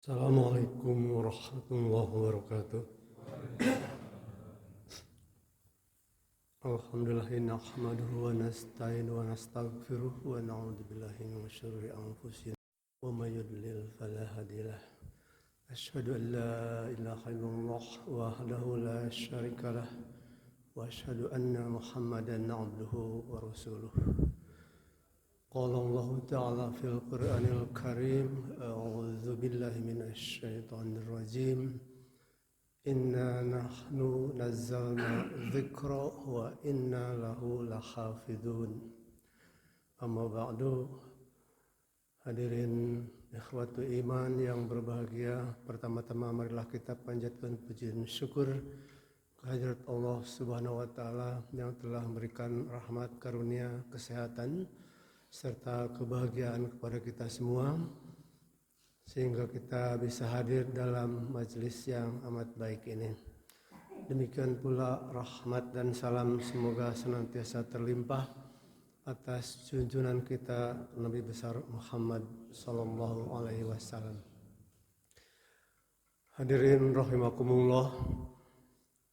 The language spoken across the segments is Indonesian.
Assalamualaikum warahmatullahi wabarakatuh. Alhamdulillah nahmaduhu wa nasta'inuhu wa nastaghfiruh wa na'udzu billahi min syururi anfusina wa may yudlil fala hadiyalah. Asyhadu an la ilaha illallah wahdahu la syarika lah wa asyhadu anna Muhammadan 'abduhu wa rasuluh. Qala Allah Ta'ala fil Qur'anil Karim, a'udzu billahi minasy syaithanir rajim. Inna nahnu nazzalna dzikra wa inna lahu lahafidun. Amma ba'du. Hadirin ikhwatu iman yang berbahagia, pertama-tama marilah kita panjatkan puji dan syukur kehadirat Allah Subhanahu wa taala yang telah memberikan rahmat karunia kesehatan serta kebahagiaan kepada kita semua, sehingga kita bisa hadir dalam majelis yang amat baik ini. Demikian pula rahmat dan salam semoga senantiasa terlimpah atas junjungan kita Nabi besar Muhammad sallallahu alaihi wasallam. Hadirin rahimakumullah,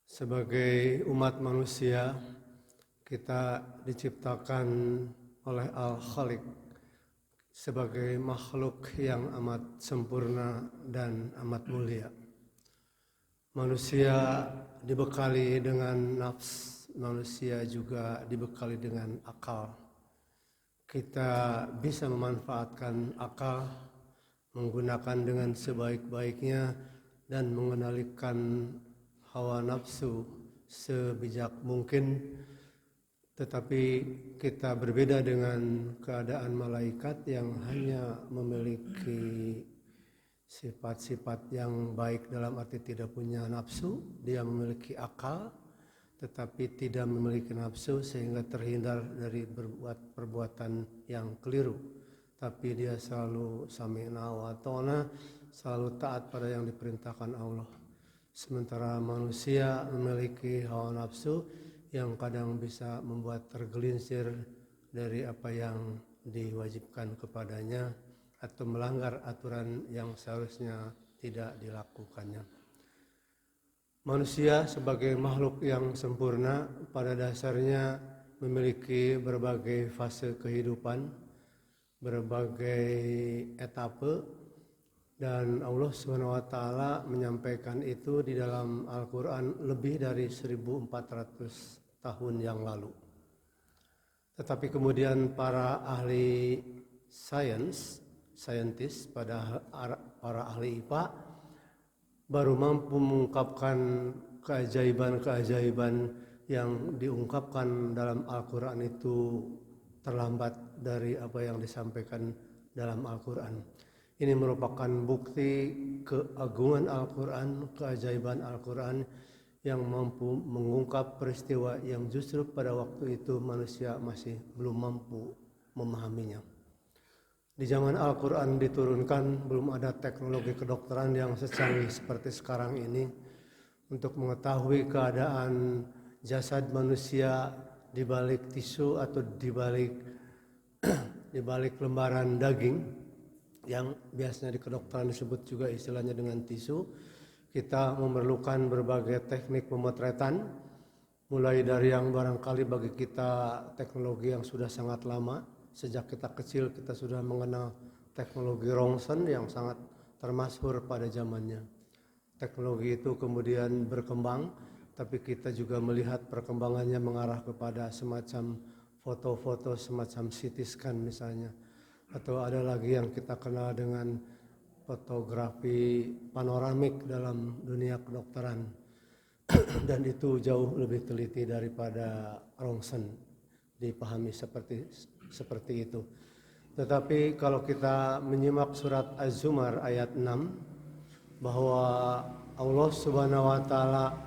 sebagai umat manusia kita diciptakan oleh Al-Khaliq sebagai makhluk yang amat sempurna dan amat mulia. Manusia dibekali dengan nafs, manusia juga dibekali dengan akal. Kita bisa memanfaatkan akal, menggunakan dengan sebaik-baiknya dan mengendalikan hawa nafsu sebijak mungkin. Tetapi kita berbeda dengan keadaan malaikat yang hanya memiliki sifat-sifat yang baik dalam arti tidak punya nafsu. Dia memiliki akal tetapi tidak memiliki nafsu sehingga terhindar dari berbuat perbuatan yang keliru. Tapi dia selalu sami'na wa ata'na, selalu taat pada yang diperintahkan Allah. Sementara manusia memiliki hawa nafsu yang kadang bisa membuat tergelincir dari apa yang diwajibkan kepadanya atau melanggar aturan yang seharusnya tidak dilakukannya. Manusia sebagai makhluk yang sempurna pada dasarnya memiliki berbagai fase kehidupan, berbagai etape, dan Allah SWT menyampaikan itu di dalam Al-Quran lebih dari 1400 tahun yang lalu. Tetapi kemudian para ahli saintis, para ahli IPA baru mampu mengungkapkan keajaiban-keajaiban yang diungkapkan dalam Al-Quran itu terlambat dari apa yang disampaikan dalam Al-Quran. Ini merupakan bukti keagungan Al-Quran, keajaiban Al-Quran yang mampu mengungkap peristiwa yang justru pada waktu itu manusia masih belum mampu memahaminya. Di zaman Al-Quran diturunkan, belum ada teknologi kedokteran yang secanggih seperti sekarang ini untuk mengetahui keadaan jasad manusia di balik tisu atau di balik lembaran daging yang biasanya di kedokteran disebut juga istilahnya dengan tisu. Kita memerlukan berbagai teknik pemotretan, mulai dari yang barangkali bagi kita teknologi yang sudah sangat lama. Sejak kita kecil kita sudah mengenal teknologi rongsen yang sangat termasyhur pada zamannya. Teknologi itu kemudian berkembang, tapi kita juga melihat perkembangannya mengarah kepada semacam foto-foto, semacam CT scan misalnya. Atau ada lagi yang kita kenal dengan fotografi panoramik dalam dunia kedokteran. Dan itu jauh lebih teliti daripada rongsen, dipahami seperti itu. Tetapi kalau kita menyimak surat Az-Zumar ayat 6, bahwa Allah Subhanahu wa taala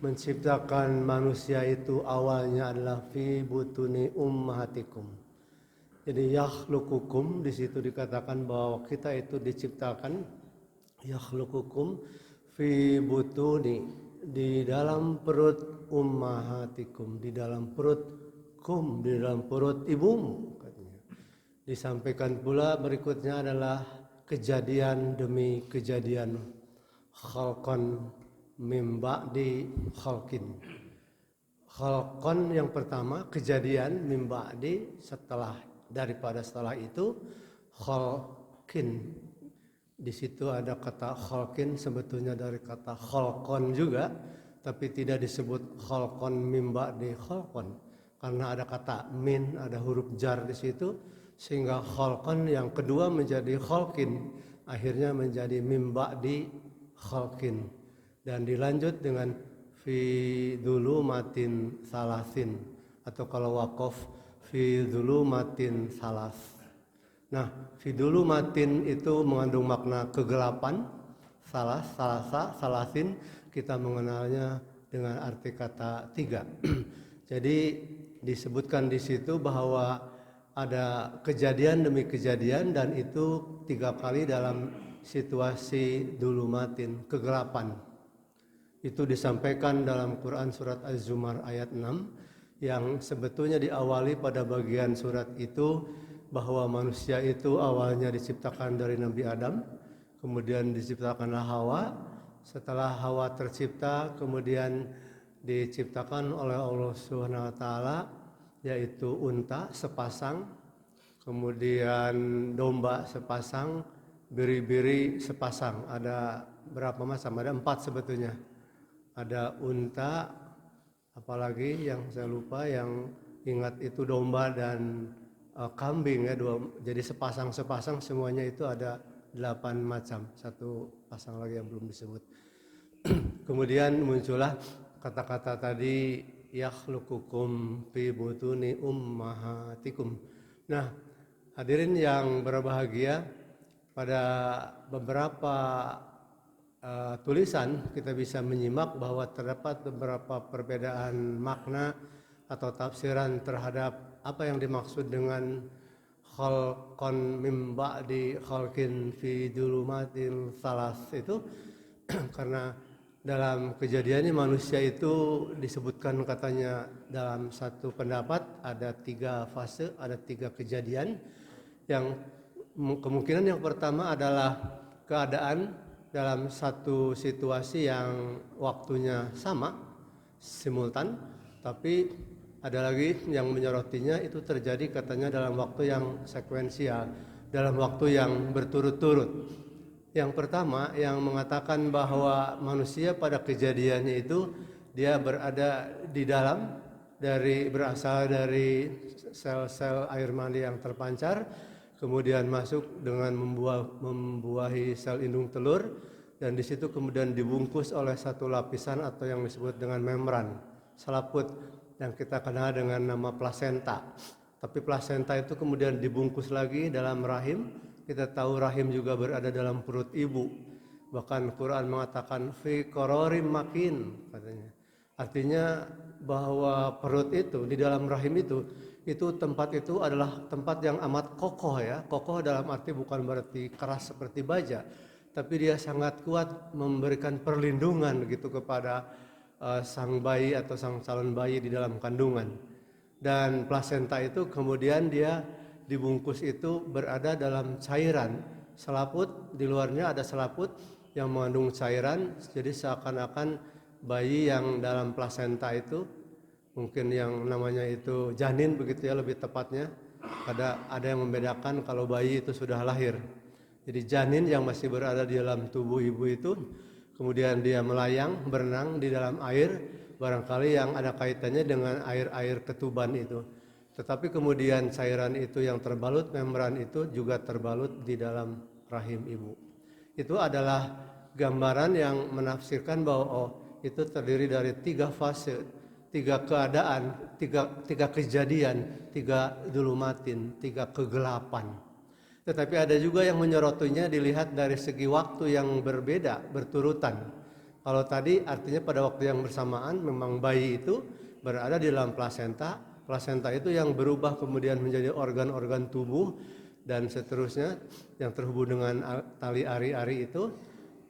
menciptakan manusia itu awalnya adalah fi butuni ummahatikum. Jadi yakhluqukum, di situ dikatakan bahwa kita itu diciptakan yakhluqukum fi butuni, di dalam perut ummahatikum, di dalam perut ibumu katanya. Disampaikan pula berikutnya adalah kejadian demi kejadian, khalqan mim ba'di khalqin. Khalqan yang pertama, kejadian mim ba'di setelah itu, khalqin. Di situ ada kata khalqin sebetulnya dari kata khalqon juga, tapi tidak disebut khalqon mim ba'di khalqon karena ada kata min, ada huruf jar di situ, sehingga khalqon yang kedua menjadi khalqin, akhirnya menjadi mim ba'di khalqin, dan dilanjut dengan fi dzulumatin salasin, atau kalau waqaf fi dzulumatin salas. Nah, fi dzulumatin itu mengandung makna kegelapan, salasin kita mengenalnya dengan arti kata 3. Jadi disebutkan di situ bahwa ada kejadian demi kejadian, dan itu 3 kali dalam situasi dzulumatin, kegelapan. Itu disampaikan dalam Quran surat Az-Zumar ayat 6, yang sebetulnya diawali pada bagian surat itu bahwa manusia itu awalnya diciptakan dari Nabi Adam, kemudian diciptakanlah Hawa. Setelah Hawa tercipta, kemudian diciptakan oleh Allah Subhanahu wa taala, yaitu unta sepasang, kemudian domba sepasang, biri-biri sepasang. Ada berapa macam? Ada 4 sebetulnya. Ada unta, apalagi yang saya lupa, yang ingat itu domba dan kambing ya, jadi sepasang semuanya itu ada 8 macam, 1 pasang lagi yang belum disebut. Kemudian muncullah kata-kata tadi, yakhluqukum fi butuni ummahatikum. Nah, hadirin yang berbahagia, pada beberapa tulisan kita bisa menyimak bahwa terdapat beberapa perbedaan makna atau tafsiran terhadap apa yang dimaksud dengan khalqan mim ba'di khalqin fi dzulumatin salas itu. Karena dalam kejadiannya manusia itu disebutkan katanya dalam satu pendapat ada 3 fase, ada 3 kejadian. Yang kemungkinan yang pertama adalah keadaan dalam satu situasi yang waktunya sama, simultan, tapi ada lagi yang menyorotinya itu terjadi katanya dalam waktu yang sekuensial, dalam waktu yang berturut-turut. Yang pertama yang mengatakan bahwa manusia pada kejadiannya itu dia berada di dalam, berasal dari sel-sel air mani yang terpancar, kemudian masuk dengan membuahi sel indung telur, dan di situ kemudian dibungkus oleh satu lapisan atau yang disebut dengan membran, selaput, yang kita kenal dengan nama plasenta. Tapi plasenta itu kemudian dibungkus lagi dalam rahim. Kita tahu rahim juga berada dalam perut ibu. Bahkan Quran mengatakan fi qararim makin, katanya. Artinya bahwa perut itu, di dalam rahim itu tempat itu adalah tempat yang amat kokoh ya. Kokoh dalam arti bukan berarti keras seperti baja, tapi dia sangat kuat memberikan perlindungan gitu kepada sang bayi atau sang calon bayi di dalam kandungan. Dan plasenta itu kemudian dia dibungkus itu berada dalam cairan selaput, di luarnya ada selaput yang mengandung cairan, jadi seakan-akan bayi yang dalam plasenta itu, mungkin yang namanya itu janin begitu ya lebih tepatnya, ada yang membedakan kalau bayi itu sudah lahir. Jadi janin yang masih berada di dalam tubuh ibu itu, kemudian dia melayang, berenang di dalam air, barangkali yang ada kaitannya dengan air-air ketuban itu. Tetapi kemudian cairan itu yang terbalut, membran itu juga terbalut di dalam rahim ibu. Itu adalah gambaran yang menafsirkan bahwa itu terdiri dari 3 fase, 3 keadaan, 3 kejadian, 3 dzulumatin, 3 kegelapan. Tetapi ada juga yang menyerotinya dilihat dari segi waktu yang berbeda, berturutan. Kalau tadi artinya pada waktu yang bersamaan memang bayi itu berada di dalam plasenta. Plasenta itu yang berubah kemudian menjadi organ-organ tubuh dan seterusnya yang terhubung dengan tali ari-ari itu,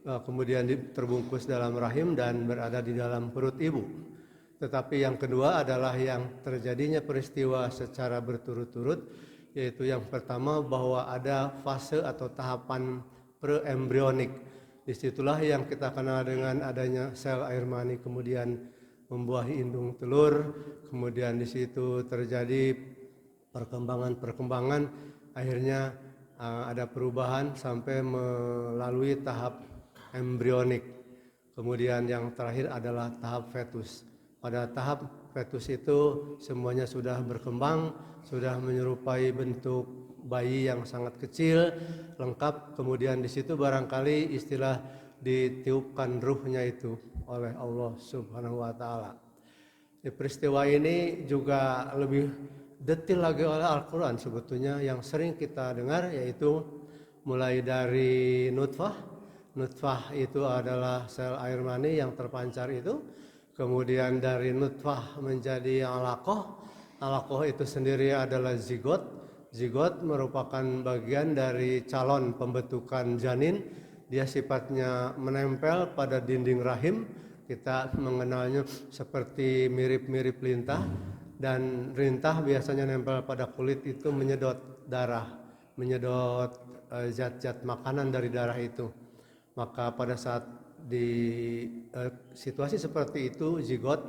kemudian terbungkus dalam rahim dan berada di dalam perut ibu. Tetapi yang kedua adalah yang terjadinya peristiwa secara berturut-turut, yaitu yang pertama bahwa ada fase atau tahapan preembrionik. Disitulah yang kita kenal dengan adanya sel air mani kemudian membuahi indung telur, kemudian di situ terjadi perkembangan, akhirnya ada perubahan sampai melalui tahap embrionik. Kemudian yang terakhir adalah tahap fetus. Pada tahap fetus itu semuanya sudah berkembang, sudah menyerupai bentuk bayi yang sangat kecil, lengkap. Kemudian di situ barangkali istilah ditiupkan ruhnya itu oleh Allah Subhanahu wa taala. Peristiwa ini juga lebih detail lagi oleh Al-Quran sebetulnya yang sering kita dengar, yaitu mulai dari nutfah. Nutfah itu adalah sel air mani yang terpancar itu. Kemudian dari nutfah menjadi alaqah. Alaqah itu sendiri adalah zigot. Zigot merupakan bagian dari calon pembentukan janin. Dia sifatnya menempel pada dinding rahim. Kita mengenalnya seperti mirip-mirip lintah. Dan lintah biasanya nempel pada kulit itu menyedot darah, menyedot zat-zat makanan dari darah itu. Maka pada saat di situasi seperti itu, zigot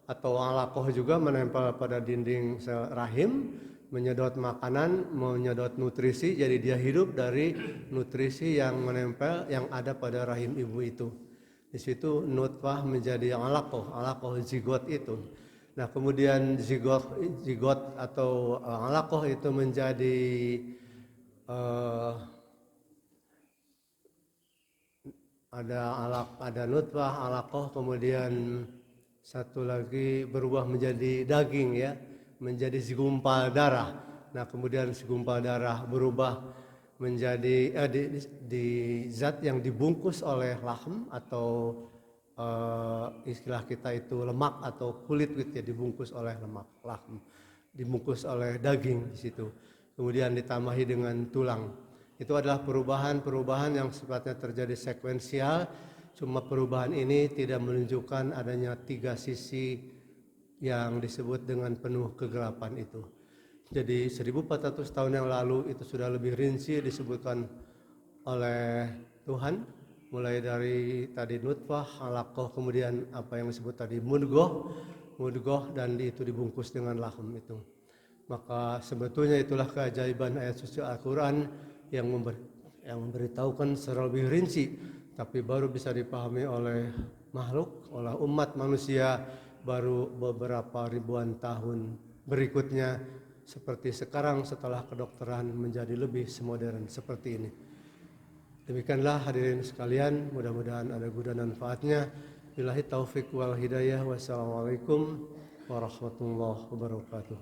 atau alaqah juga menempel pada dinding sel rahim, menyedot makanan, menyedot nutrisi, jadi dia hidup dari nutrisi yang menempel yang ada pada rahim ibu itu. Di situ nutfah menjadi alaqah zigot itu. Nah, kemudian zigot atau alaqah itu menjadi ada nutfah, alaqah, kemudian satu lagi berubah menjadi daging ya, menjadi segumpal darah. Nah, kemudian segumpal darah berubah menjadi di zat yang dibungkus oleh lahm atau istilah kita itu lemak atau kulit gitu ya, dibungkus oleh lemak, lahm, dibungkus oleh daging di situ. Kemudian ditambahi dengan tulang. Itu adalah perubahan yang sifatnya terjadi sekuensial. Cuma perubahan ini tidak menunjukkan adanya 3 sisi yang disebut dengan penuh kegelapan itu. Jadi 1400 tahun yang lalu itu sudah lebih rinci disebutkan oleh Tuhan, mulai dari tadi nutfah, alaqah, kemudian apa yang disebut tadi mudghah, dan itu dibungkus dengan lahm itu. Maka sebetulnya itulah keajaiban ayat suci Al-Quran yang memberitahukan secara lebih rinci, tapi baru bisa dipahami oleh makhluk, oleh umat manusia baru beberapa ribuan tahun berikutnya, seperti sekarang setelah kedokteran menjadi lebih semodern seperti ini. Demikianlah hadirin sekalian, mudah-mudahan ada guna dan manfaatnya. Billahi taufik wal hidayah. Wassalamualaikum warahmatullahi wabarakatuh.